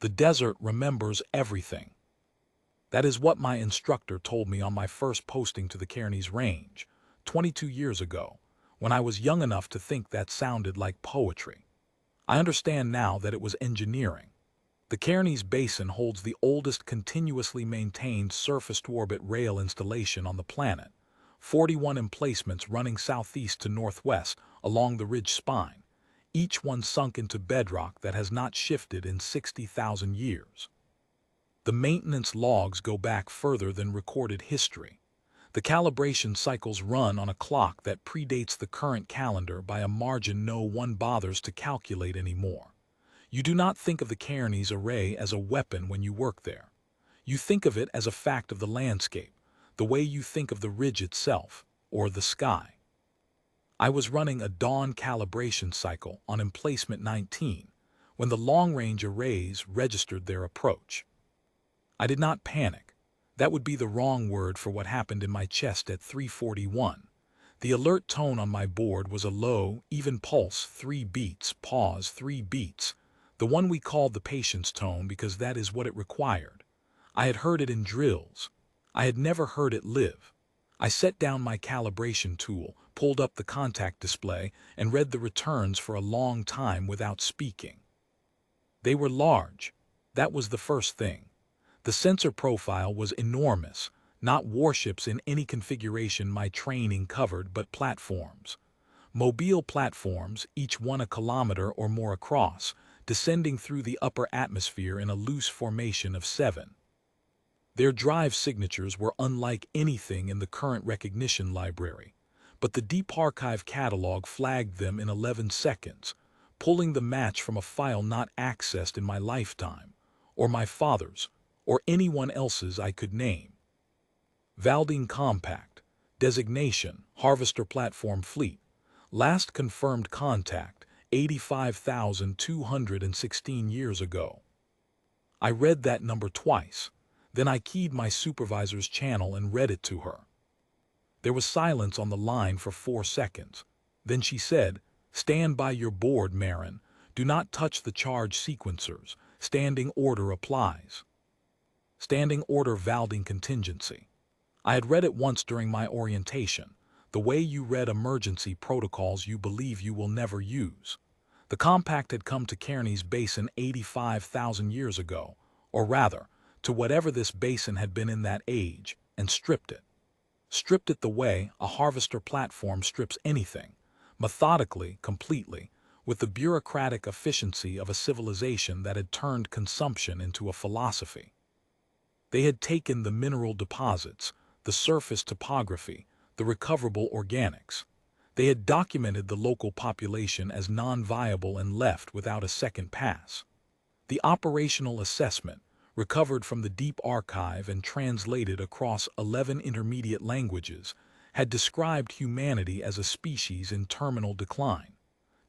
The desert remembers everything. That is what my instructor told me on my first posting to the Cairns Range, 22 years ago, when I was young enough to think that sounded like poetry. I understand now that it was engineering. The Cairns Basin holds the oldest continuously maintained surface-to-orbit rail installation on the planet, 41 emplacements running southeast to northwest along the ridge spine, each one sunk into bedrock that has not shifted in 60,000 years. The maintenance logs go back further than recorded history. The calibration cycles run on a clock that predates the current calendar by a margin no one bothers to calculate anymore. You do not think of the Cairns Array as a weapon when you work there. You think of it as a fact of the landscape, the way you think of the ridge itself, or the sky. I was running a dawn calibration cycle on emplacement 19 when the long-range arrays registered their approach. I did not panic. That would be the wrong word for what happened in my chest at 3:41. The alert tone on my board was a low, even pulse, 3 beats, pause, 3 beats, the one we called the patience tone because that is what it required. I had heard it in drills. I had never heard it live. I set down my calibration tool, pulled up the contact display, and read the returns for a long time without speaking. They were large. That was the first thing. The sensor profile was enormous, not warships in any configuration my training covered, but platforms. Mobile platforms, each 1 kilometer or more across, descending through the upper atmosphere in a loose formation of 7. Their drive signatures were unlike anything in the current recognition library, but the Deep Archive catalog flagged them in 11 seconds, pulling the match from a file not accessed in my lifetime, or my father's, or anyone else's I could name. Valdeen Compact, designation, Harvester Platform Fleet, last confirmed contact, 85,216 years ago. I read that number twice, then I keyed my supervisor's channel and read it to her. There was silence on the line for 4 seconds. Then she said, "Stand by your board, Marin. Do not touch the charge sequencers. Standing order applies." Standing order Valdeen contingency. I had read it once during my orientation, the way you read emergency protocols you believe you will never use. The compact had come to Cairns Basin 85,000 years ago, or rather, to whatever this basin had been in that age, and stripped it. Stripped it the way a harvester platform strips anything, methodically, completely, with the bureaucratic efficiency of a civilization that had turned consumption into a philosophy. They had taken the mineral deposits, the surface topography, the recoverable organics. They had documented the local population as non-viable and left without a second pass. The operational assessment, recovered from the Deep Archive and translated across 11 intermediate languages, had described humanity as a species in terminal decline,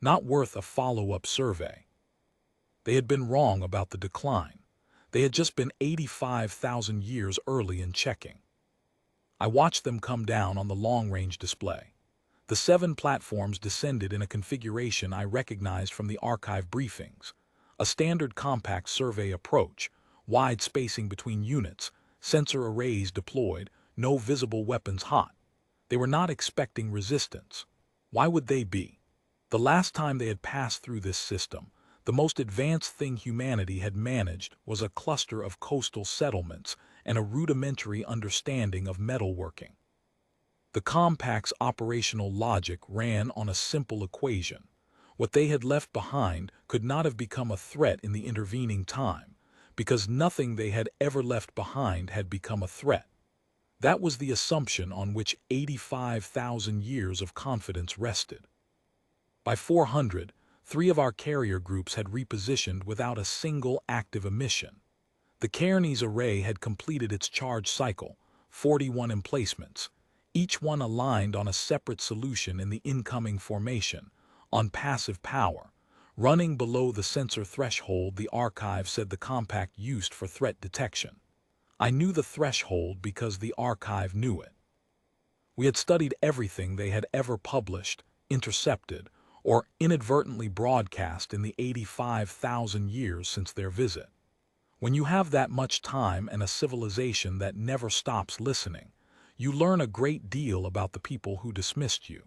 not worth a follow-up survey. They had been wrong about the decline. They had just been 85,000 years early in checking. I watched them come down on the long-range display. The 7 platforms descended in a configuration I recognized from the archive briefings. A standard compact survey approach, wide spacing between units, sensor arrays deployed, no visible weapons hot. They were not expecting resistance. Why would they be? The last time they had passed through this system, the most advanced thing humanity had managed was a cluster of coastal settlements and a rudimentary understanding of metalworking. The compact's operational logic ran on a simple equation. What they had left behind could not have become a threat in the intervening time, because nothing they had ever left behind had become a threat. That was the assumption on which 85,000 years of confidence rested. By 400, 3 of our carrier groups had repositioned without a single active emission. The Cairns Array had completed its charge cycle, 41 emplacements, each one aligned on a separate solution in the incoming formation, on passive power, running below the sensor threshold the archive said the compact used for threat detection. I knew the threshold because the archive knew it. We had studied everything they had ever published, intercepted, or inadvertently broadcast in the 85,000 years since their visit. When you have that much time and a civilization that never stops listening, you learn a great deal about the people who dismissed you.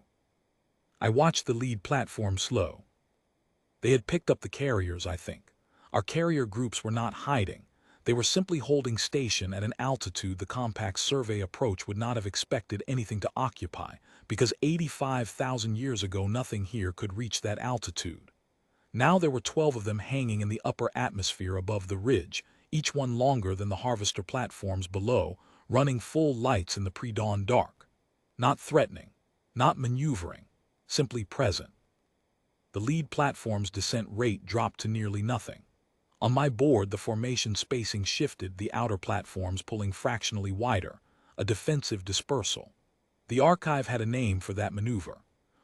I watched the lead platform slow. They had picked up the carriers, I think. Our carrier groups were not hiding. They were simply holding station at an altitude the compact survey approach would not have expected anything to occupy, because 85,000 years ago nothing here could reach that altitude. Now there were 12 of them hanging in the upper atmosphere above the ridge, each one longer than the harvester platforms below, running full lights in the pre-dawn dark. Not threatening, not maneuvering, simply present. The lead platform's descent rate dropped to nearly nothing. On my board, the formation spacing shifted, the outer platforms pulling fractionally wider, a defensive dispersal. The archive had a name for that maneuver.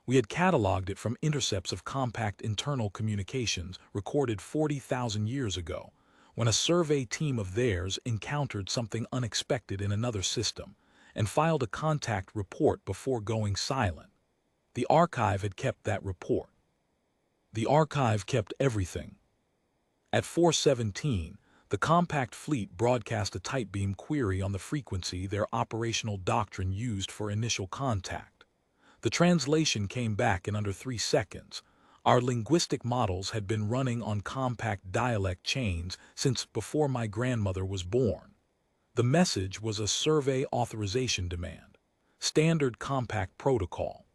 We had cataloged it from intercepts of compact internal communications recorded 40,000 years ago, when a survey team of theirs encountered something unexpected in another system and filed a contact report before going silent. The archive had kept that report. The archive kept everything. At 4:17, the compact fleet broadcast a tight beam query on the frequency their operational doctrine used for initial contact. The translation came back in under 3 seconds. Our linguistic models had been running on compact dialect chains since before my grandmother was born. The message was a survey authorization demand, standard compact protocol.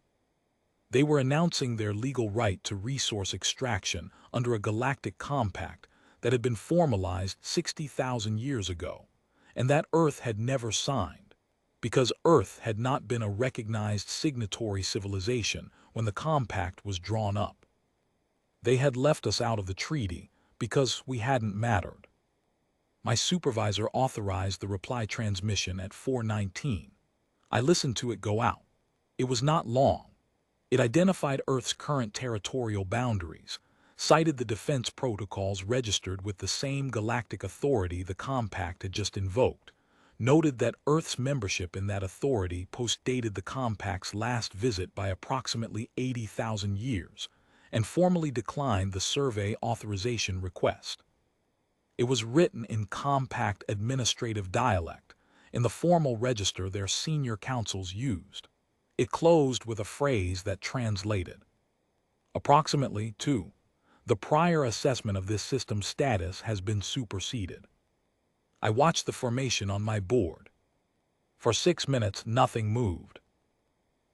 They were announcing their legal right to resource extraction under a galactic compact that had been formalized 60,000 years ago, and that Earth had never signed, because Earth had not been a recognized signatory civilization when the compact was drawn up. They had left us out of the treaty because we hadn't mattered. My supervisor authorized the reply transmission at 4:19. I listened to it go out. It was not long. It identified Earth's current territorial boundaries, cited the defense protocols registered with the same galactic authority the compact had just invoked, noted that Earth's membership in that authority post-dated the compact's last visit by approximately 80,000 years, and formally declined the survey authorization request. It was written in compact administrative dialect, in the formal register their senior councils used. It closed with a phrase that translated. Approximately 2. The prior assessment of this system's status has been superseded. I watched the formation on my board. For 6 minutes, nothing moved.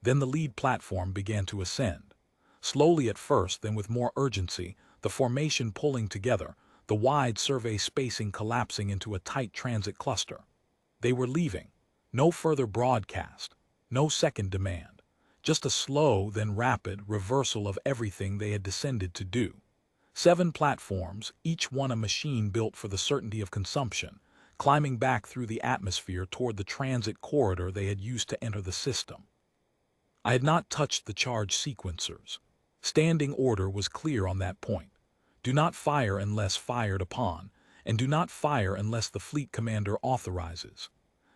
Then the lead platform began to ascend. Slowly at first, then with more urgency, the formation pulling together, the wide survey spacing collapsing into a tight transit cluster. They were leaving. No further broadcast. No second demand, just a slow, then rapid reversal of everything they had descended to do. 7 platforms, each one a machine built for the certainty of consumption, climbing back through the atmosphere toward the transit corridor they had used to enter the system. I had not touched the charge sequencers. Standing order was clear on that point. Do not fire unless fired upon, and do not fire unless the fleet commander authorizes.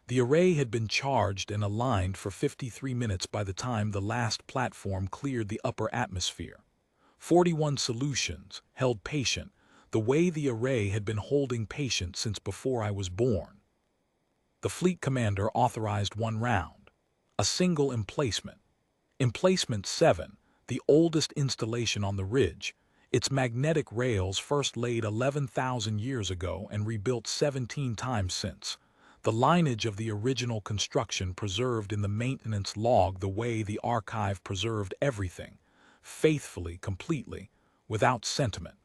The array had been charged and aligned for 53 minutes by the time the last platform cleared the upper atmosphere. 41 solutions, held patient, the way the array had been holding patient since before I was born. The fleet commander authorized 1 round. A single emplacement. Emplacement 7, the oldest installation on the ridge, its magnetic rails first laid 11,000 years ago and rebuilt 17 times since. The lineage of the original construction preserved in the maintenance log the way the archive preserved everything, faithfully, completely, without sentiment.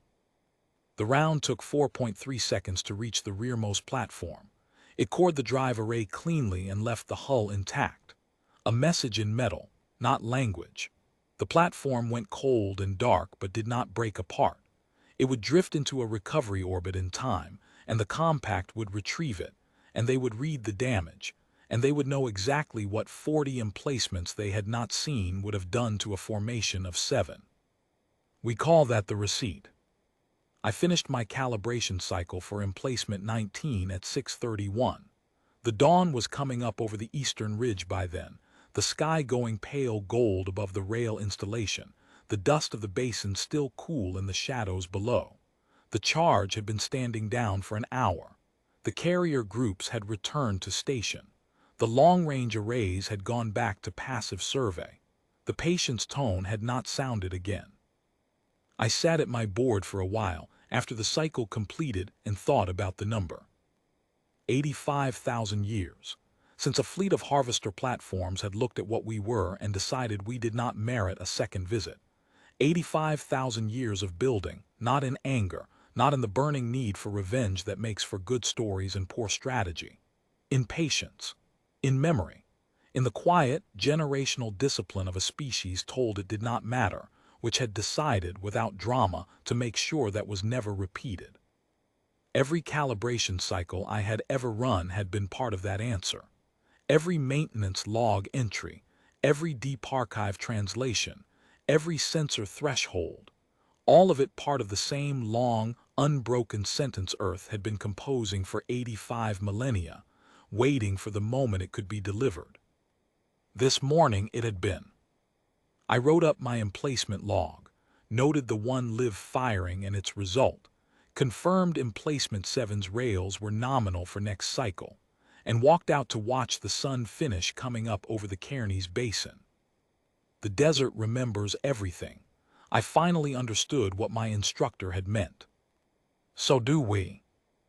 The round took 4.3 seconds to reach the rearmost platform. It cored the drive array cleanly and left the hull intact. A message in metal, not language. The platform went cold and dark but did not break apart. It would drift into a recovery orbit in time, and the compact would retrieve it, and they would read the damage, and they would know exactly what 40 emplacements they had not seen would have done to a formation of 7. We call that the receipt. I finished my calibration cycle for emplacement 19 at 6:31. The dawn was coming up over the eastern ridge by then, the sky going pale gold above the rail installation, the dust of the basin still cool in the shadows below. The charge had been standing down for an hour. The carrier groups had returned to station. The long-range arrays had gone back to passive survey. The patient's tone had not sounded again. I sat at my board for a while after the cycle completed and thought about the number. 85,000 years. Since a fleet of harvester platforms had looked at what we were and decided we did not merit a second visit. 85,000 years of building, not in anger, not in the burning need for revenge that makes for good stories and poor strategy. In patience. In memory. In the quiet, generational discipline of a species told it did not matter, which had decided, without drama, to make sure that was never repeated. Every calibration cycle I had ever run had been part of that answer. Every maintenance log entry, every deep archive translation, every sensor threshold, all of it part of the same long, unbroken sentence Earth had been composing for 85 millennia, waiting for the moment it could be delivered. This morning it had been. I wrote up my emplacement log, noted the one live firing and its result, confirmed emplacement 7's rails were nominal for next cycle, and walked out to watch the sun finish coming up over the Cairney's basin. The desert remembers everything. I finally understood what my instructor had meant. So do we.